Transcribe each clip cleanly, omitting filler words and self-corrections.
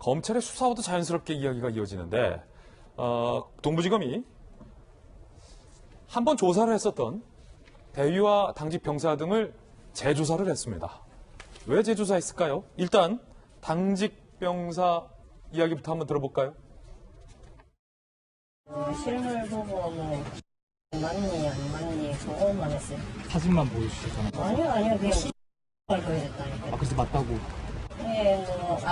검찰의 수사와도 자연스럽게 이야기가 이어지는데 동부지검이 한번 조사를 했었던 대위와 당직 병사 등을 재조사를 했습니다. 왜 재조사했을까요? 일단 당직 병사 이야기부터 한번 들어볼까요? 실물 보고 뭐 맞니 안 맞니 그것만 했어요. 사진만 보여주셨잖아요. 아니요 그냥 보여줬다니까. 아, 그래서 맞다고. 네,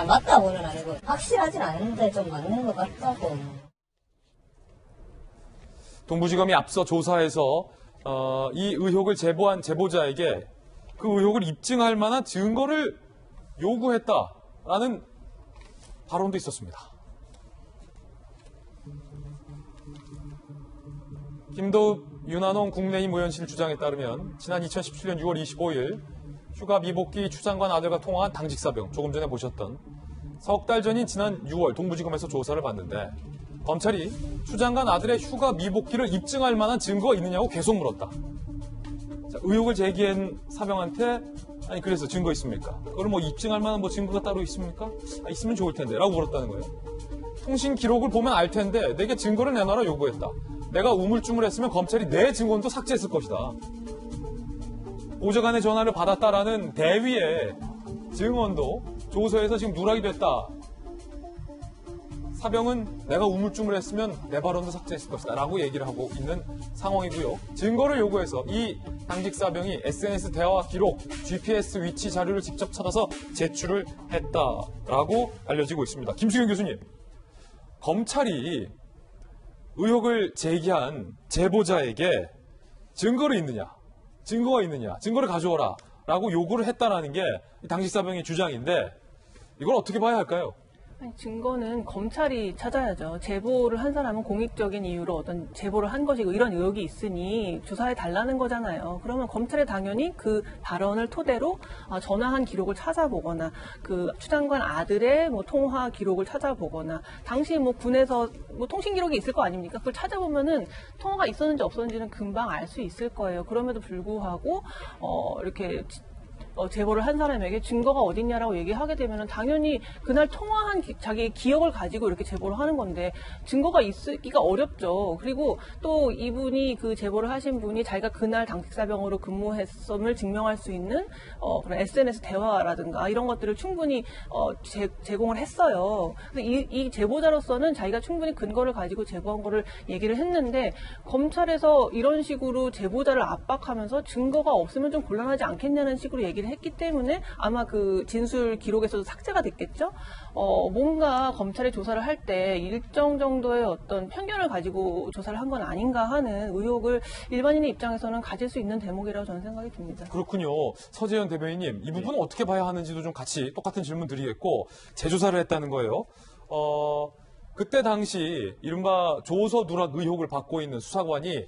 맞다고는 아니고 확실하진 않은데 좀 맞는 것 같다고. 동부지검이 앞서 조사에서 이 의혹을 제보한 제보자에게 그 의혹을 입증할 만한 증거를 요구했다라는 발언도 있었습니다. 김도읍 윤한홍 국내임 의원실 주장에 따르면 지난 2017년 6월 25일 휴가 미복귀 추 장관 아들과 통화한 당직사병, 조금 전에 보셨던 석 달 전인 지난 6월 동부지검에서 조사를 받는데 검찰이 추 장관 아들의 휴가 미복귀를 입증할 만한 증거가 있느냐고 계속 물었다. 자, 의혹을 제기한 사병한테 아니 그래서 증거 있습니까? 그걸 뭐 입증할 만한 뭐 증거가 따로 있습니까? 있으면 좋을 텐데 라고 물었다는 거예요. 통신 기록을 보면 알 텐데 내게 증거를 내놔라 요구했다. 내가 우물쭈물했으면 검찰이 내 증언도 삭제했을 것이다. 보좌관의 전화를 받았다라는 대위의 증언도 조서에서 지금 누락이 됐다. 사병은 내가 우물쭈물했으면 내 발언도 삭제했을 것이다 라고 얘기를 하고 있는 상황이고요. 증거를 요구해서 이 당직사병이 SNS 대화 기록, GPS 위치 자료를 직접 찾아서 제출을 했다라고 알려지고 있습니다. 김수경 교수님, 검찰이 의혹을 제기한 제보자에게 증거가 있느냐, 증거를 가져오라 라고 요구를 했다라는 게 당직사병의 주장인데 이걸 어떻게 봐야 할까요? 증거는 검찰이 찾아야죠. 제보를 한 사람은 공익적인 이유로 어떤 제보를 한 것이고 이런 의혹이 있으니 조사해 달라는 거잖아요. 그러면 검찰이 당연히 그 발언을 토대로 전화한 기록을 찾아보거나 그 추 장관 아들의 뭐 통화 기록을 찾아보거나 당시 뭐 군에서 뭐 통신 기록이 있을 거 아닙니까? 그걸 찾아보면은 통화가 있었는지 없었는지는 금방 알 수 있을 거예요. 그럼에도 불구하고 이렇게 제보를 한 사람에게 증거가 어딨냐라고 얘기하게 되면 당연히 그날 통화한 자기의 기억을 가지고 이렇게 제보를 하는 건데 증거가 있기가 어렵죠. 그리고 또 이분이 그 제보를 하신 분이 자기가 그날 당직사병으로 근무했음을 증명할 수 있는 그런 SNS 대화라든가 이런 것들을 충분히 제공을 했어요. 근데 이 제보자로서는 자기가 충분히 근거를 가지고 제보한 거를 얘기를 했는데 검찰에서 이런 식으로 제보자를 압박하면서 증거가 없으면 좀 곤란하지 않겠냐는 식으로 얘기를 했기 때문에 아마 그 진술 기록에서도 삭제가 됐겠죠. 뭔가 검찰이 조사를 할 때 일정 정도의 어떤 편견을 가지고 조사를 한 건 아닌가 하는 의혹을 일반인의 입장에서는 가질 수 있는 대목이라고 저는 생각이 듭니다. 그렇군요. 서재현 대변인님, 이 부분은 어떻게 봐야 하는지도 좀 같이 똑같은 질문 드리겠고 재조사를 했다는 거예요. 그때 당시 이른바 조서 누락 의혹을 받고 있는 수사관이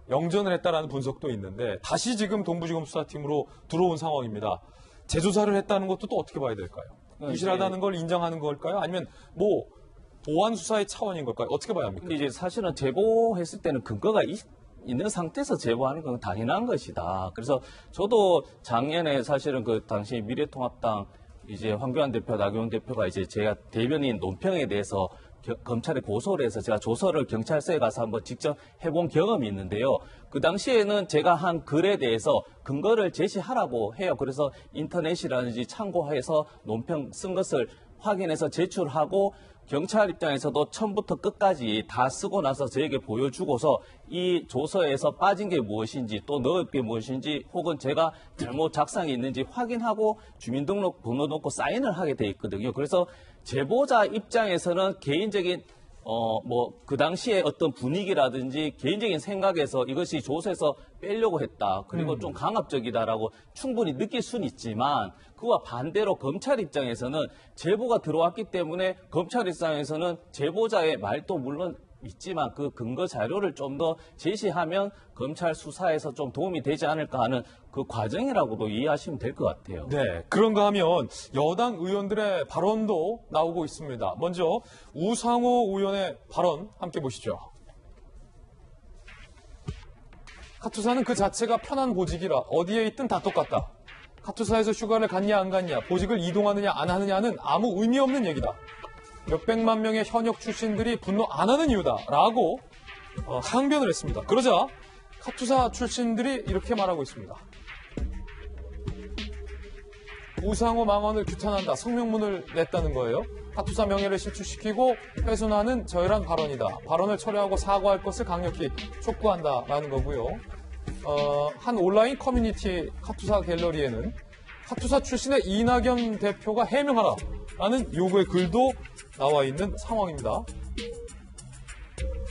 영전을 했다라는 분석도 있는데 다시 지금 동부지검 수사팀으로 들어온 상황입니다. 재조사를 했다는 것도 또 어떻게 봐야 될까요? 부실하다는 걸 인정하는 걸까요? 아니면 뭐 보완 수사의 차원인 걸까요? 어떻게 봐야 합니까? 이제 사실은 제보했을 때는 근거가 있는 상태에서 제보하는 건 당연한 것이다. 그래서 저도 작년에 사실은 그 당시 미래통합당 이제 황교안 대표, 나경원 대표가 이제 제가 대변인 논평에 대해서 검찰에 고소를 해서 제가 조서를 경찰서에 가서 한번 직접 해본 경험이 있는데요. 그 당시에는 제가 한 글에 대해서 근거를 제시하라고 해요. 그래서 인터넷이라든지 참고해서 논평 쓴 것을 확인해서 제출하고 경찰 입장에서도 처음부터 끝까지 다 쓰고 나서 저에게 보여주고서 이 조서에서 빠진 게 무엇인지 또 넣을 게 무엇인지 혹은 제가 잘못 작성이 있는지 확인하고 주민등록 번호 넣고 사인을 하게 돼 있거든요. 그래서 제보자 입장에서는 개인적인 그 당시에 어떤 분위기라든지 개인적인 생각에서 이것이 조서에서 빼려고 했다. 그리고 좀 강압적이다라고 충분히 느낄 수는 있지만 그와 반대로 검찰 입장에서는 제보가 들어왔기 때문에 검찰 입장에서는 제보자의 말도 물론 있지만 그 근거 자료를 좀 더 제시하면 검찰 수사에서 좀 도움이 되지 않을까 하는 그 과정이라고도 이해하시면 될 것 같아요. 네, 그런가 하면 여당 의원들의 발언도 나오고 있습니다. 먼저 우상호 의원의 발언 함께 보시죠. 카투사는 그 자체가 편한 보직이라 어디에 있든 다 똑같다. 카투사에서 휴가를 갔냐 안 갔냐, 보직을 이동하느냐 안 하느냐는 아무 의미 없는 얘기다. 몇백만 명의 현역 출신들이 분노 안 하는 이유다라고 항변을 했습니다. 그러자 카투사 출신들이 이렇게 말하고 있습니다. 우상호 망언을 규탄한다. 성명문을 냈다는 거예요. 카투사 명예를 실추시키고 훼손하는 저열한 발언이다. 발언을 철회하고 사과할 것을 강력히 촉구한다라는 거고요. 한 온라인 커뮤니티 카투사 갤러리에는 카투사 출신의 이낙연 대표가 해명하라라는 요구의 글도 나와 있는 상황입니다.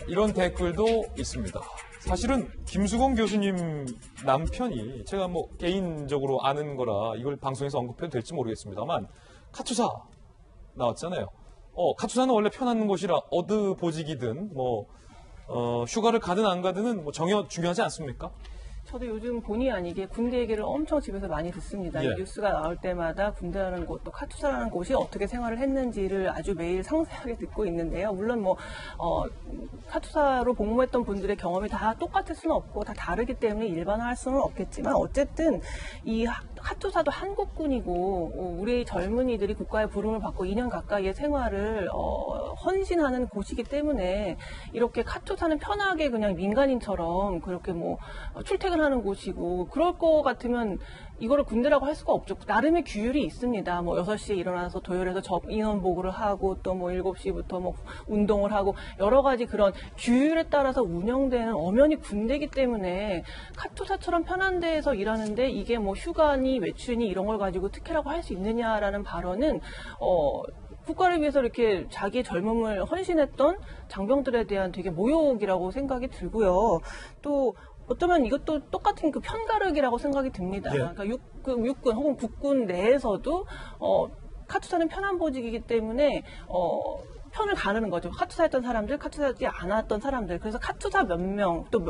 이런 댓글도 있습니다. 사실은 김수공 교수님 남편이 제가 뭐 개인적으로 아는 거라 이걸 방송에서 언급해도 될지 모르겠습니다만 카투사 나왔잖아요. 카투사는 원래 편한 곳이라 어느 보직이든 휴가를 가든 안 가든은 전혀 중요하지 않습니까? 저도 요즘 본의 아니게 군대 얘기를 엄청 집에서 많이 듣습니다. 예. 이 뉴스가 나올 때마다 군대라는 곳, 또 카투사라는 곳이 어떻게 생활을 했는지를 아주 매일 상세하게 듣고 있는데요. 물론 카투사로 복무했던 분들의 경험이 다 똑같을 수는 없고 다 다르기 때문에 일반화할 수는 없겠지만 어쨌든 이 카투사도 한국군이고 우리 젊은이들이 국가의 부름을 받고 2년 가까이의 생활을 헌신하는 곳이기 때문에 이렇게 카투사는 편하게 그냥 민간인처럼 그렇게 출퇴근하는 곳이고 그럴 것 같으면 이거를 군대라고 할 수가 없죠. 나름의 규율이 있습니다. 6시에 일어나서 도열해서 인원 보고를 하고 또 7시부터 운동을 하고 여러 가지 그런 규율에 따라서 운영되는 엄연히 군대이기 때문에 카투사처럼 편한 데에서 일하는데 이게 휴가니 외출니 이런 걸 가지고 특혜라고 할 수 있느냐라는 발언은 국가를 위해서 이렇게 자기의 젊음을 헌신했던 장병들에 대한 되게 모욕이라고 생각이 들고요. 또 어쩌면 이것도 똑같은 그 편가르기라고 생각이 듭니다. 예. 그러니까 육군 혹은 국군 내에서도 카투사는 편한 보직이기 때문에 편을 가르는 거죠. 카투사했던 사람들, 카투사하지 않았던 사람들. 그래서 카투사 몇 명, 또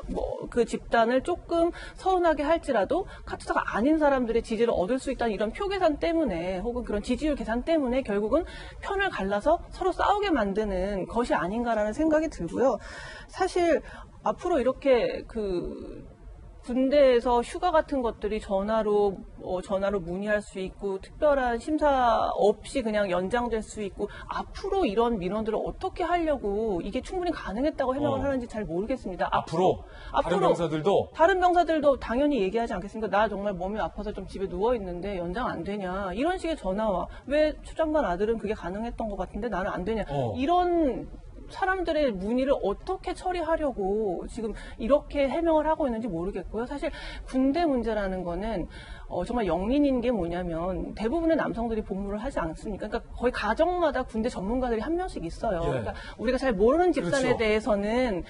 그 집단을 조금 서운하게 할지라도 카투사가 아닌 사람들의 지지를 얻을 수 있다는 이런 표 계산 때문에 혹은 그런 지지율 계산 때문에 결국은 편을 갈라서 서로 싸우게 만드는 것이 아닌가라는 생각이 들고요. 사실 앞으로 이렇게 군대에서 휴가 같은 것들이 전화로 문의할 수 있고 특별한 심사 없이 그냥 연장될 수 있고 앞으로 이런 민원들을 어떻게 하려고 이게 충분히 가능했다고 해명을 하는지 잘 모르겠습니다. 앞으로 다른 병사들도 당연히 얘기하지 않겠습니까? 나 정말 몸이 아파서 좀 집에 누워 있는데 연장 안 되냐 이런 식의 전화와 왜 추장관 아들은 그게 가능했던 것 같은데 나는 안 되냐 이런 사람들의 문의를 어떻게 처리하려고 지금 이렇게 해명을 하고 있는지 모르겠고요. 사실 군대 문제라는 거는 정말 영린인 게 뭐냐면 대부분의 남성들이 복무를 하지 않습니까? 그러니까 거의 가정마다 군대 전문가들이 한 명씩 있어요. 예. 그러니까 우리가 잘 모르는 집단에 그렇죠. 대해서는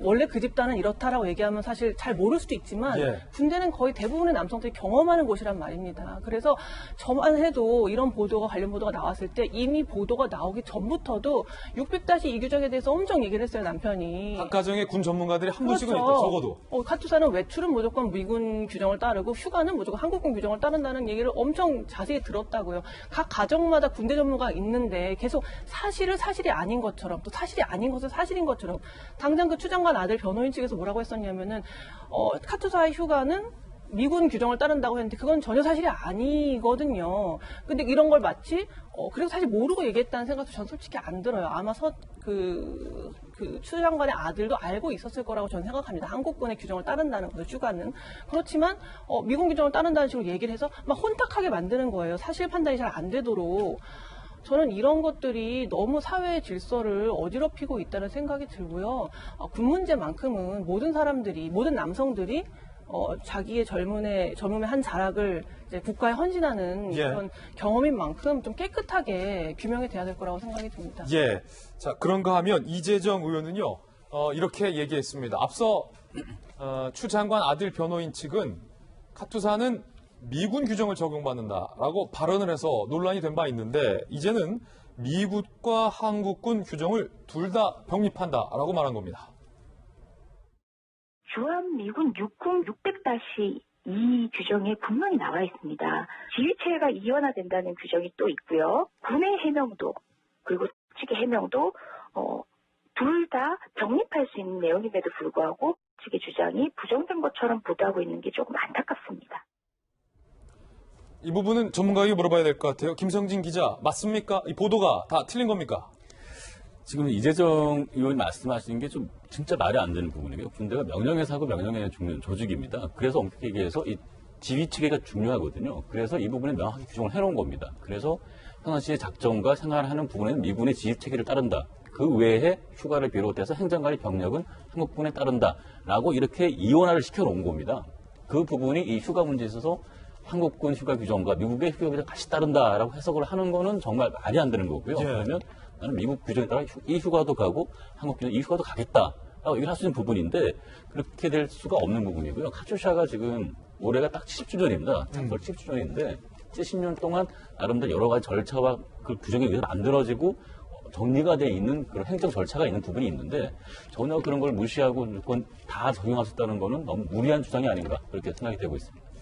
원래 그 집단은 이렇다라고 얘기하면 사실 잘 모를 수도 있지만 예. 군대는 거의 대부분의 남성들이 경험하는 곳이란 말입니다. 그래서 저만 해도 이런 관련 보도가 나왔을 때 이미 보도가 나오기 전부터도 600-2 규정에 대해서 엄청 얘기를 했어요, 남편이. 각 가정의 군 전문가들이 한 분씩은 그렇죠. 있다, 적어도. 카투사는 외출은 무조건 미군 규정을 따르고 휴가는 무조건 한국군 규정을 따른다는 얘기를 엄청 자세히 들었다고요. 각 가정마다 군대 전문가가 있는데 계속 사실을 사실이 아닌 것처럼 또 사실이 아닌 것을 사실인 것처럼 당장 그 추장관 아들 변호인 측에서 뭐라고 했었냐면은 카투사의 휴가는 미군 규정을 따른다고 했는데 그건 전혀 사실이 아니거든요. 근데 이런 걸 마치 그리고 사실 모르고 얘기했다는 생각도 전 솔직히 안 들어요. 아마 그 추장관의 아들도 알고 있었을 거라고 저는 생각합니다. 한국군의 규정을 따른다는 거죠, 휴가는. 그렇지만 미군 규정을 따른다는 식으로 얘기를 해서 막 혼탁하게 만드는 거예요. 사실 판단이 잘 안 되도록. 저는 이런 것들이 너무 사회의 질서를 어지럽히고 있다는 생각이 들고요. 군 문제만큼은 모든 남성들이 자기의 젊음의 한 자락을 이제 국가에 헌신하는 예. 그런 경험인 만큼 좀 깨끗하게 규명이 돼야 될 거라고 생각이 듭니다. 예. 자, 그런가 하면 이재정 의원은요, 이렇게 얘기했습니다. 앞서, 추 장관 아들 변호인 측은 카투사는 미군 규정을 적용받는다라고 발언을 해서 논란이 된 바 있는데, 이제는 미군과 한국군 규정을 둘 다 병립한다라고 말한 겁니다. 주한미군 육군 600-2 규정에 분명히 나와 있습니다. 지휘체계가 이원화된다는 규정이 또 있고요. 군의 해명도 그리고 측의 해명도 둘 다 병립할 수 있는 내용임에도 불구하고 측의 주장이 부정된 것처럼 보도하고 있는 게 조금 안타깝습니다. 이 부분은 전문가에게 물어봐야 될 것 같아요. 김성진 기자, 맞습니까? 이 보도가 다 틀린 겁니까? 지금 이재정 의원이 말씀하시는 게 좀 진짜 말이 안 되는 부분이에요. 군대가 명령에서 하고 명령에 죽는 조직입니다. 그래서 엄격히 얘기해서 이 지휘체계가 중요하거든요. 그래서 이 부분에 명확히 규정을 해놓은 겁니다. 그래서 평상시에 작전과 생활하는 부분에는 미군의 지휘체계를 따른다. 그 외에 휴가를 비롯해서 행정관리 병력은 한국군에 따른다라고 이렇게 이원화를 시켜놓은 겁니다. 그 부분이 이 휴가 문제에 있어서 한국군 휴가 규정과 미국의 휴가 규정 같이 따른다라고 해석을 하는 거는 정말 말이 안 되는 거고요. 예. 그러면 나는 미국 규정에 따라 이 휴가도 가고 한국 규정 이 휴가도 가겠다라고 얘기를 할 수 있는 부분인데 그렇게 될 수가 없는 부분이고요. 카츄샤가 지금 올해가 딱 70주년입니다. 창설 70주년인데 70년 동안 나름대로 여러 가지 절차와 그 규정에 의해서 만들어지고 정리가 돼 있는 그런 행정 절차가 있는 부분이 있는데 전혀 그런 걸 무시하고 무조건 다 적용할 수 있다는 거는 너무 무리한 주장이 아닌가 그렇게 생각이 되고 있습니다.